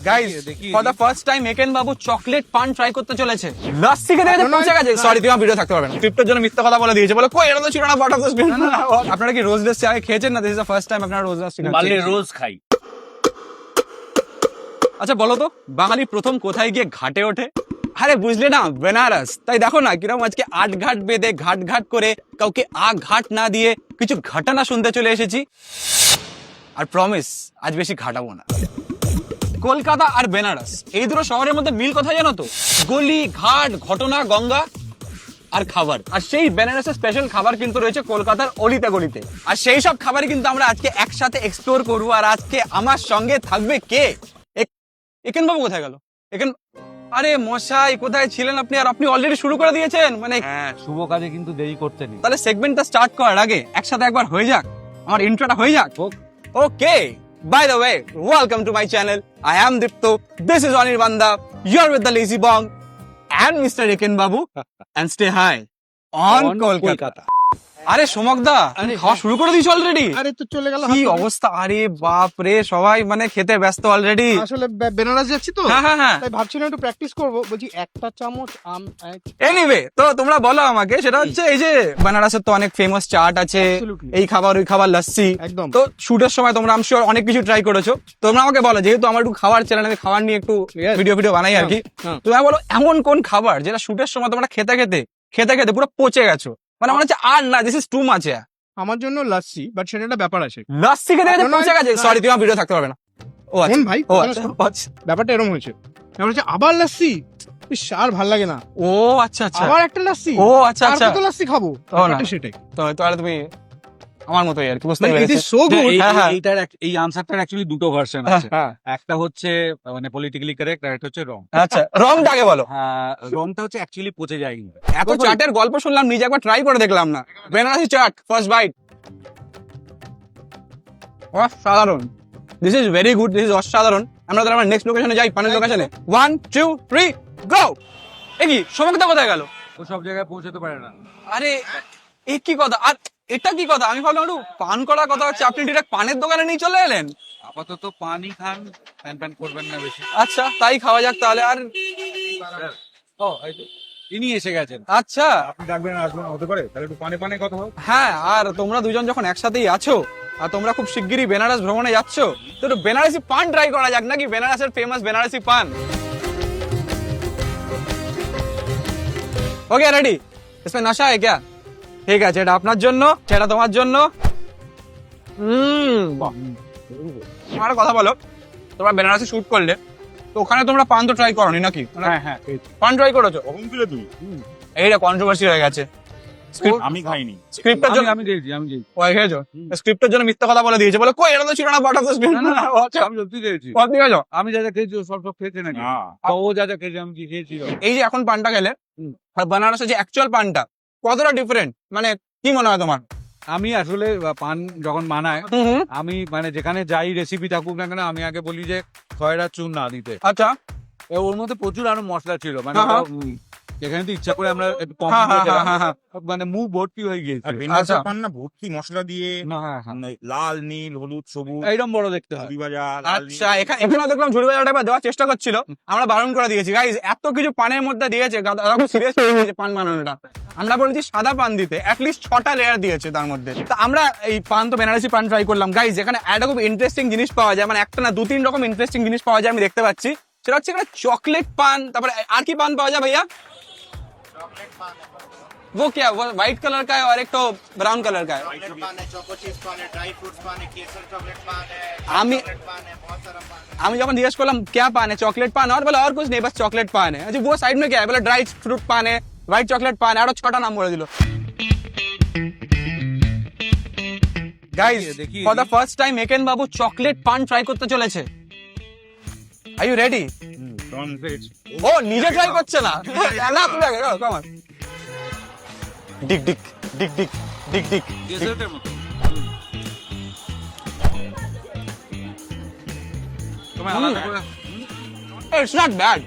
Guys for the first time Eken Babu chocolate পান try করতে চলেছে। লস্যি খেতে খেতে পৌঁছে গেছে। সরি, তুমি আমার ভিডিও থাকতে পারবে না। স্ক্রিপ্টের জন্য মিথ্যা কথা বলে দিয়েছে, বলে কই এটা তো ছিল না পার্ট অফ দ্য স্ক্রিপ্ট। আপনারা কি রোজ লস্যি আগে খেয়েছেন না? This is the first time আপনারা রোজ লস্যি বালি খাচ্ছেন। রোজ খাই। আচ্ছা বলো তো, বাঙালি প্রথম কোথায় গিয়ে ঘাটে ওঠে? আরে বুঝলে না, বেনারস। তাই দেখো না কিরকম আজকে আট ঘাট বেঁধে ঘাট ঘাট করে কাউকে ঘাট না দিয়ে কিছু ঘটনা শুনতে চলে এসেছি। আর প্রমিস, আজ বেশি ঘাটাবো না। কলকাতা আর বেনারস এই দুটো শহরের মধ্যে মিল কোথায় জানো তো? গলি ঘাট, ঘটনা, গঙ্গা আর খাবার। আর সেই বেনারসের স্পেশাল খাবার কিন্তু রয়েছে কলকাতার অলিতে গলিতে। আর সেই সব খাবারই কিন্তু আমরা আজকে একসাথে এক্সপ্লোর করবো। আর আজকে আমার সঙ্গে থাকবে কে? একেন বাবু কোথায় গেল? একেন, আরে মশাই কোথায় ছিলেন আপনি? আর আপনি অলরেডি শুরু করে দিয়েছেন মানে। হ্যাঁ, শুভ কাজে কিন্তু দেরি করতে নেই। তাহলে সেগমেন্টটা স্টার্ট করার আগে একসাথে একবার হয়ে যাক, আমার ইন্ট্রোটা হয়ে যাক। Okay, by the way, welcome to my channel. I am Dipto, this is অনির্বাণদা, you are with the lazy bong and Mr. Eken Babu, and stay high on Kolkata. আরে সোমকদা, আমি খাওয়া শুরু করে দিয়েছি অলরেডি। আরে তো চলে গেল। কি অবস্থা! আরে বাপ রে, সবাই মানে খেতে ব্যস্ত অলরেডি। আসলে বেনারস যাচ্ছি তো, হ্যাঁ হ্যাঁ হ্যাঁ। তাই ভাবছিলাম একটু প্র্যাকটিস করব। বলছি একটা চামচ এনিওয়ে, তো তোমরা বলো আমাকে, সেটা হচ্ছে এই যে বেনারসের তো অনেক ফেমাস চাট আছে, Absolutely. এই খাবার ওই খাবার, লস্যি। একদম। তো শুটের সময় তোমরা আম শিওর অনেক কিছু ট্রাই করেছো। তোমরা আমাকে বলো, যেহেতু আমার একটু খাবার চ্যানেল, আমি খাবার নিয়ে একটু Yes. ভিডিও বানাই আর কি। হ্যাঁ। তোমরা বলো এমন কোন খাবার যেটা শুটের সময় তোমরা খেতে খেতে পুরো পচে গেছো, মানে মনে হচ্ছে আর না, দিস ইজ টু মাচ। আমার জন্য লাচ্ছি, বাট সেটা একটা ব্যাপার আছে। লস্যি খেতে খেতে না, না, পচে গেছে। না। সরি, তুমি আমার ভিডিও থাকতে পারবে না। ও আচ্ছা, শোন ভাই, ও কথা আচ্ছা, শোন। আচ্ছা। ব্যাপারটা এরকম হয়েছে, ব্যাপার হচ্ছে আবার লাচ্ছি। ইস, আর ভাল লাগে না। ও আচ্ছা আচ্ছা। আবার একটা লাচ্ছি। ও আচ্ছা আর আচ্ছা। কত লাচ্ছি খাবো? ও না। ব্যাপারটা সেটাই। তো তাহলে তুমি আমার মতোই আর কি, বুঝতে It পেরেছি। is so good. হ্যাঁ, হ্যাঁ। এই আনসারটার অ্যাকচুয়ালি দুটো ভার্সন আছে। হ্যাঁ, একটা হচ্ছে মানে পলিটিক্যালি কারেক্ট, আর একটা হচ্ছে রং। আচ্ছা, রংটা আগে বলো। হ্যাঁ, রংটা হচ্ছে অ্যাকচুয়ালি পচে যায় কিন্তু। এত চাটের গল্প শুনলাম, নিজে একবার ট্রাই করে দেখলাম না। বেনারসি চাট ফার্স্ট বাইট, অসাধারণ। This is very good, this is অসাধারণ। আমরা তাহলে নেক্সট লোকেশনে যাই, পানের লোকেশনে। 1 2 3 গো। এ কি সমকদা কোথায় গেল? ও সব জায়গায় পৌঁছাতে পারে না। আরে এ কি কথা, আর এটা কি কথা? আমি ভাবলাম একটু পান করার কথা হচ্ছে, আপনি ডিরেক্ট পানের দোকানে নিয়ে চলে এলেন। আপাতত পানি খান, প্যান করবেন না বেশি। আচ্ছা, তাই খাওয়া যাক তাহলে। আর ও, এই তো ইনি এসে গেছেন। আচ্ছা, আপনি ডাকবেন, আসবেন, হতে পারে তাহলে একটু পানে কথা হোক। হ্যাঁ, আর তোমরা দুজন যখন একসাথেই আছো আর তোমরা খুব শিগগিরই বেনারস ভ্রমণে যাচ্ছ, তো একটু বেনারসি পান ট্রাই করা যাক নাকি? বেনারসের ফেমাস বেনারসি পান। ওকে, রেডি? इसमें नशा है क्या? ঠিক আছে, এটা আপনার জন্য, সেটা তোমার জন্য। আমার কথা বলো, তোমরা বেনারসে শুট করলে তো ওখানে তোমরা পান তো ট্রাই করোনি নাকি? হ্যাঁ হ্যাঁ, পান ট্রাই করেছো? কখন দিলে তুই? এইটা কন্ট্রোভার্সি হয়ে গেছে। আমি খাইনি। স্ক্রিপ্টের জন্য আমি গেছি। ওই খেয়েছো? স্ক্রিপ্টের জন্য মিথ্যা কথা বলে দিয়েছে, বলে কই এটা তো ছিল না পার্ট অফ দ্য স্ক্রিপ্ট। আমি সত্যি খেয়েছি। কত দিয়ে গেছো? আমি যা যা খেয়েছি ও সব খেয়েছে নাকি? না। ও যা যা খেয়েছি আমি কি খেয়েছি? এই যে এখন পানটা খেলে আর বেনারসের যে অ্যাকচুয়াল পানটা, কতটা ডিফারেন্ট মানে কি মনে হয় তোমার? আমি আসলে পান যখন বানায়, আমি মানে যেখানে যাই রেসিপি থাকুক না কেন, আমি আগে বলি যে খয়রা চুন না দিতে। আচ্ছা, ওর মধ্যে প্রচুর আরো মশলা ছিল, মানে হ্যাঁ, যেখানে তো ইচ্ছা করে আমরা একটু কম হ্যাঁ, দিয়ে হ্যাঁ, দিলাম। হ্যাঁ, হ্যাঁ। মানে মুখ ভর্তি হয়ে আর গিয়েছে। বেনারসের আচ্ছা। পান না ভর্তি মশলা দিয়ে, না, হ্যাঁ, হ্যাঁ। মানে লাল, নীল, হলুদ, সবুজ, এইরকম বড় দেখতে হয়। ঝুরি ভাজা, লাল, আচ্ছা। এখানে দেখলাম ঝুড়ি বাজারটা এবার দেওয়ার চেষ্টা করছিল, আমরা বারণ করে দিয়েছি। গাইজ, এত কিছু পানের মধ্যে দিয়েছে, সিরিয়াস হয়ে গেছে পান বানানোটা। আমরা বলেছি সাদা পান দিতে, অ্যাটলিস্ট 6টা লেয়ার দিয়েছে তার মধ্যে। তো আমরা এই পান তো বেনারসি পান ট্রাই করলাম। গাইজ, এখানে একটা খুব ইন্টারেস্টিং জিনিস পাওয়া যায়, মানে একটা না 2-3 রকম ইন্টারেস্টিং জিনিস পাওয়া যায় আমি দেখতে পাচ্ছি। সেটা হচ্ছে এখানে চকলেট পান, তারপরে আর কি পান পাওয়া যায় ভাইয়া? वो क्या, वो व्हाइट कलर का है और एक तो ब्राउन कलर का है। चॉकलेट पान है, चोको चिप्स पान है, ड्राई फ्रूट्स पान है, केसर चॉकलेट पान है, आमी- चॉकलेट पान है, बहुत सारा पान है। আমি যখন জিজ্ঞেস করলাম क्या पान है, चॉकलेट पान, और बोला और कुछ नहीं, बस चॉकलेट पान है। अच्छा, वो साइड में क्या है? बोला ड्राई फ्रूट पान है, व्हाइट चॉकलेट पान है, और 6টা নাম বলে দিল। গাইস, দেখি। For the first time Eken Babu chocolate পান ট্রাই করতে চলেছে। Are you ready? ও নিজে ট্রাই করছে না, না তুমি আগে কাম অন। ডিক ডিক ডিক ডিক ডিক ডিক। ডেজার্টের মতো। তোমার আলাদা করে ইটস নট ব্যাড।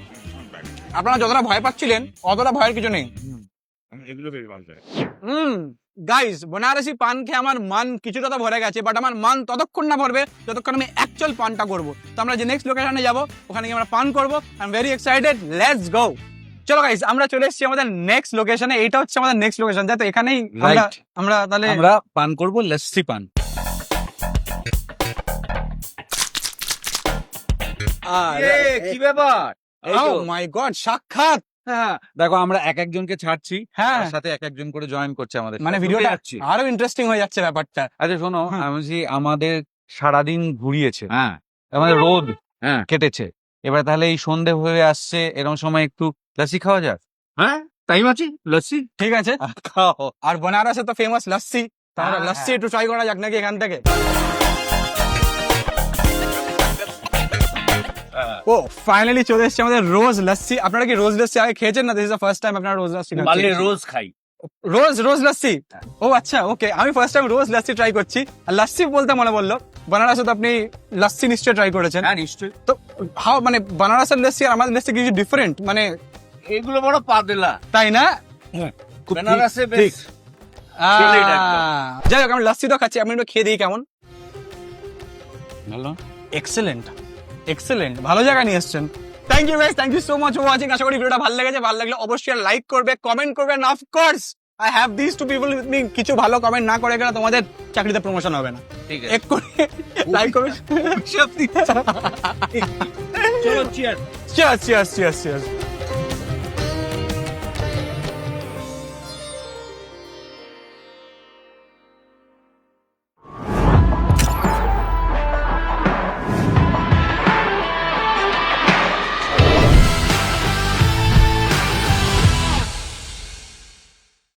আপনারা যতটা ভয় পাচ্ছিলেন অতটা ভয়ের কিছু নেই। এগুলো বেশ ভালো যায়। গাইস বনারসি পান খেয়ে আমার মান কিছুটা তো ভরে গেছে, বাট আমার মান ততক্ষণ না ভরবে যতক্ষণ আমি অ্যাকচুয়াল পানটা করবো। তো আমরা যে নেক্সট লোকেশনে যাবো ওখানে গিয়ে আমরা পান করবো। I am very excited, let's go. চলো গাইস আমরা চলে এসেছি আমাদের নেক্সট লোকেশনে। এইটা হচ্ছে আমাদের নেক্সট লোকেশন, যাতে এখানেই Right. আমরা তাহলে আমরা পান করব লস্যি পান। কি ব্যাপার? ও মাই গড, সাক্ষাৎ। হ্যাঁ, দেখো আমরা এক একজনকে ছাড়ছি, হ্যাঁ। তার সাথে এক একজন করে জয়েন করছে আমাদের মানে সাথে। ভিডিওটা যাচ্ছি। আরো ইন্টারেস্টিং হয়ে যাচ্ছে ব্যাপারটা। আচ্ছা শোনো, হুম। আমি বলছি আমাদের সারাদিন ঘুরিয়েছে, হ্যাঁ আমাদের রোদ হ্যাঁ কেটেছে, এবার তাহলে এই সন্ধে হয়ে আসছে, এরকম সময় একটু লস্যি খাওয়া যাক। হ্যাঁ টাইম আছে লস্যি। ঠিক আছে, খাও। আর বনারসে তো ফেমাস লস্যি, তাহলে হ্যাঁ, লস্যি একটু ট্রাই করা যাক নাকি এখান থেকে। ও ফাইনালি চলে এসেছে আমাদের রোজ লস্যি। আপনারা কি রোজ লস্যি আগে খেয়েছেন না? This is the first time আপনারা রোজ লস্যি খাচ্ছেন। রোজ খাই। রোজ লস্যি। ও আচ্ছা, ওকে, আমি ফার্স্ট টাইম রোজ লস্যি ট্রাই করছি। আর লস্যি বলতে মনে বললো, বনারসে তো আপনি লস্যি নিশ্চয়ই ট্রাই করেছেন। হ্যাঁ নিশ্চয়ই। তো হাও মানে বনারসের লস্যি আর আমাদের লস্যি কিছু ডিফারেন্ট মানে, এগুলো বড় পাতলা, তাই না? খুব বেনারসে ঠিক, বেশ। Solid একদম। যাই হোক, আমি লস্যি তো খাচ্ছি, আমি একটু খেয়ে দিই কেমন। ভালো। এক্সেলেন্ট, এক্সেলেন্ট, ভালো জায়গায় নিয়ে এসছেন। Thank you guys, thank you so much for watching. আশা করি ভিডিওটা ভালো লেগেছে। ভালো লাগলে অবশ্যই লাইক করবে, কমেন্ট করবে, and of course I have this to people with me. কিছু ভালো কমেন্ট না করে গেলে তোমাদের চাকরিতে প্রমোশন হবে না। ঠিক আছে। এক করে লাইক করবে। চলো cheer. Cheers cheers cheers cheers.